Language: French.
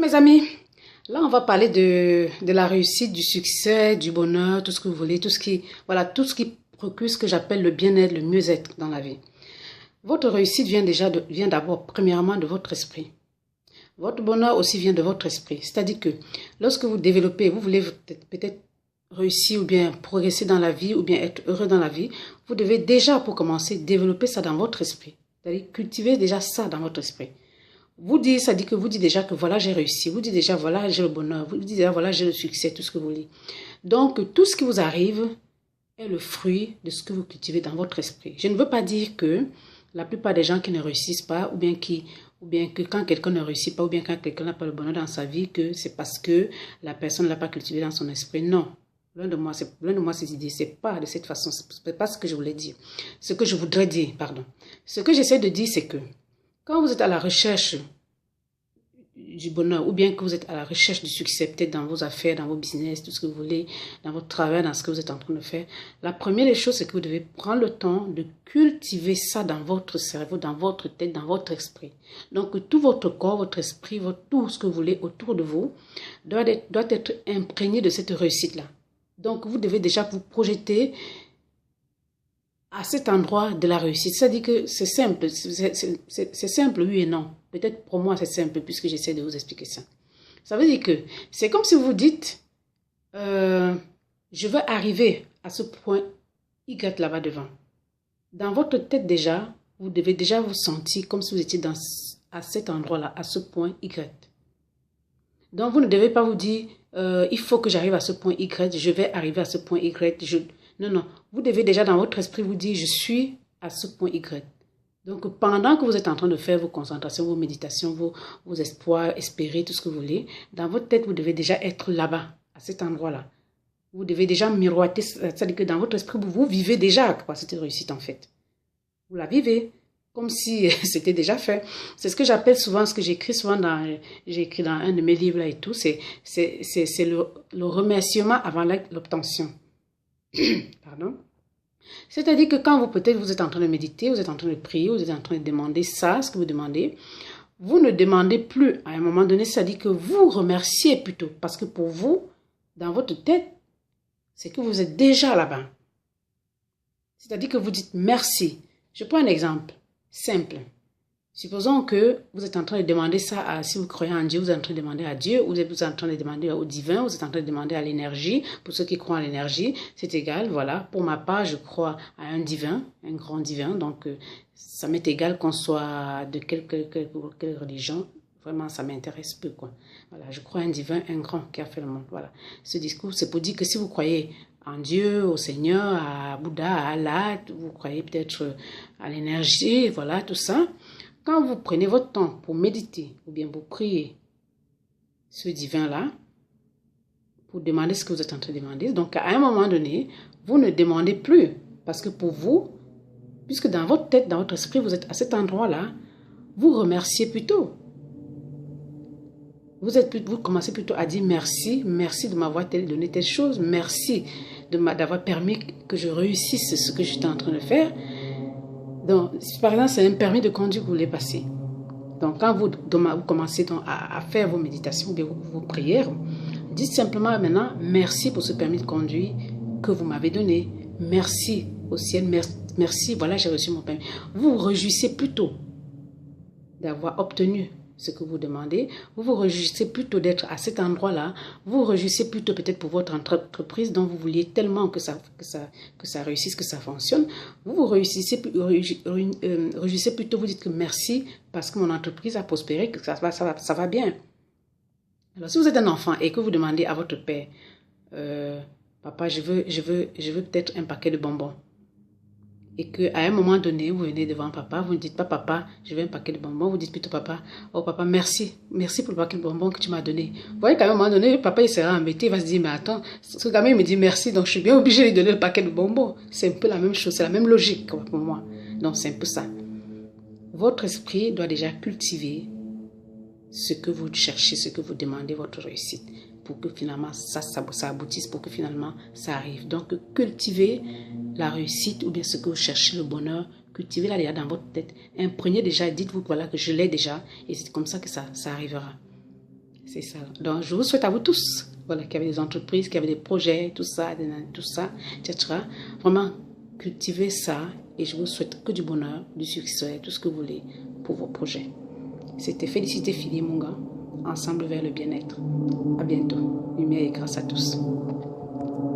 Mes amis, là on va parler de la réussite, du succès, du bonheur, tout ce que vous voulez, voilà, tout ce qui procure ce que j'appelle le bien-être, le mieux-être dans la vie. Votre réussite vient d'abord, premièrement, de votre esprit. Votre bonheur aussi vient de votre esprit. C'est-à-dire que lorsque vous développez, vous voulez peut-être réussir ou bien progresser dans la vie ou bien être heureux dans la vie, vous devez déjà, pour commencer, développer ça dans votre esprit. C'est-à-dire cultiver déjà ça dans votre esprit. Ça dit que vous dites déjà que voilà, j'ai réussi. Vous dites déjà, voilà, j'ai le bonheur. Vous dites déjà, voilà, j'ai le succès, tout ce que vous voulez. Donc, tout ce qui vous arrive est le fruit de ce que vous cultivez dans votre esprit. Je ne veux pas dire que la plupart des gens qui ne réussissent pas, ou bien que quand quelqu'un ne réussit pas, ou bien quand quelqu'un n'a pas le bonheur dans sa vie, que c'est parce que la personne ne l'a pas cultivé dans son esprit. Non. Loin de moi cette idée. C'est pas de cette façon. C'est pas ce que je voulais dire. Ce que je voudrais dire, pardon. Ce que j'essaie de dire, c'est que quand vous êtes à la recherche du bonheur ou bien que vous êtes à la recherche du succès, peut-être dans vos affaires, dans vos business, tout ce que vous voulez, dans votre travail, dans ce que vous êtes en train de faire, la première des choses, c'est que vous devez prendre le temps de cultiver ça dans votre cerveau, dans votre tête, dans votre esprit. Donc, tout votre corps, votre esprit, tout ce que vous voulez autour de vous doit être imprégné de cette réussite-là. Donc, vous devez déjà vous projeter à cet endroit de la réussite. C'est-à-dire que c'est simple, c'est simple, oui et non. Peut-être pour moi c'est simple puisque j'essaie de vous expliquer ça. Ça veut dire que c'est comme si vous dites, je veux arriver à ce point Y là-bas devant. Dans votre tête déjà, vous devez déjà vous sentir comme si vous étiez à cet endroit-là, à ce point Y. Donc vous ne devez pas vous dire, il faut que j'arrive à ce point Y, je vais arriver à ce point Y, Non, non. Vous devez déjà dans votre esprit vous dire, je suis à ce point Y. Donc, pendant que vous êtes en train de faire vos concentrations, vos méditations, vos espoirs, espérer, tout ce que vous voulez, dans votre tête, vous devez déjà être là-bas, à cet endroit-là. Vous devez déjà miroiter, c'est-à-dire que dans votre esprit, vous vivez déjà cette réussite en fait. Vous la vivez comme si c'était déjà fait. C'est ce que j'appelle souvent, ce que j'écris souvent j'ai écrit dans un de mes livres là et tout, c'est le remerciement avant l'obtention. Pardon. C'est-à-dire que quand vous êtes en train de méditer, vous êtes en train de prier, vous êtes en train de demander ça, ce que vous demandez, vous ne demandez plus à un moment donné, c'est-à-dire que vous remerciez plutôt. Parce que pour vous, dans votre tête, c'est que vous êtes déjà là-bas. C'est-à-dire que vous dites merci. Je prends un exemple simple. Supposons que vous êtes en train de demander ça, si vous croyez en Dieu, vous êtes en train de demander à Dieu, ou vous êtes en train de demander au divin, vous êtes en train de demander à l'énergie. Pour ceux qui croient en l'énergie, c'est égal, voilà. Pour ma part, je crois à un divin, un grand divin, donc ça m'est égal qu'on soit de quelle religion. Vraiment, ça m'intéresse peu, quoi. Voilà, je crois à un divin, un grand qui a fait le monde, voilà. Ce discours, c'est pour dire que si vous croyez en Dieu, au Seigneur, à Bouddha, à Allah, vous croyez peut-être à l'énergie, voilà, tout ça. Quand vous prenez votre temps pour méditer ou bien pour prier ce divin-là, pour demander ce que vous êtes en train de demander, donc à un moment donné, vous ne demandez plus. Parce que pour vous, puisque dans votre tête, dans votre esprit, vous êtes à cet endroit-là, vous remerciez plutôt. Vous commencez plutôt à dire merci, merci de m'avoir donné telle chose, merci d'avoir permis que je réussisse ce que j'étais en train de faire. Donc, par exemple, c'est un permis de conduire que vous voulez passer. Donc, quand vous commencez donc à faire vos méditations ou bien vos prières, dites simplement maintenant, merci pour ce permis de conduire que vous m'avez donné. Merci au ciel, merci, voilà, j'ai reçu mon permis. Vous vous réjouissez plutôt d'avoir obtenu ce que vous demandez. Vous vous réjouissez plutôt d'être à cet endroit-là. Vous vous réjouissez plutôt peut-être pour votre entreprise dont vous vouliez tellement que ça réussisse, que ça fonctionne. Vous vous réjouissez plutôt, vous dites que merci parce que mon entreprise a prospéré, que ça va bien. Alors, si vous êtes un enfant et que vous demandez à votre père, papa, je veux peut-être un paquet de bonbons. Et qu'à un moment donné, vous venez devant papa, vous ne dites pas papa, je veux un paquet de bonbons, vous dites plutôt papa, oh papa, merci pour le paquet de bonbons que tu m'as donné. Vous voyez qu'à un moment donné, papa il sera embêté, il va se dire, mais attends, ce gamin il me dit merci, donc je suis bien obligé de lui donner le paquet de bonbons. C'est un peu la même chose, c'est la même logique pour moi. Donc c'est un peu ça. Votre esprit doit déjà cultiver ce que vous cherchez, ce que vous demandez, votre réussite, pour que finalement ça aboutisse, pour que finalement ça arrive. Donc cultivez la réussite ou bien ce que vous cherchez, le bonheur, cultivez-la déjà dans votre tête. Imprégnez déjà, dites-vous voilà que je l'ai déjà et c'est comme ça que ça arrivera. C'est ça. Donc, je vous souhaite à vous tous, voilà, qui avez des entreprises, qui avez des projets, tout ça, etc. Vraiment, cultivez ça et je vous souhaite que du bonheur, du succès, tout ce que vous voulez pour vos projets. C'était Félicité Fili Munga, ensemble vers le bien-être. À bientôt. Lumière et grâce à tous.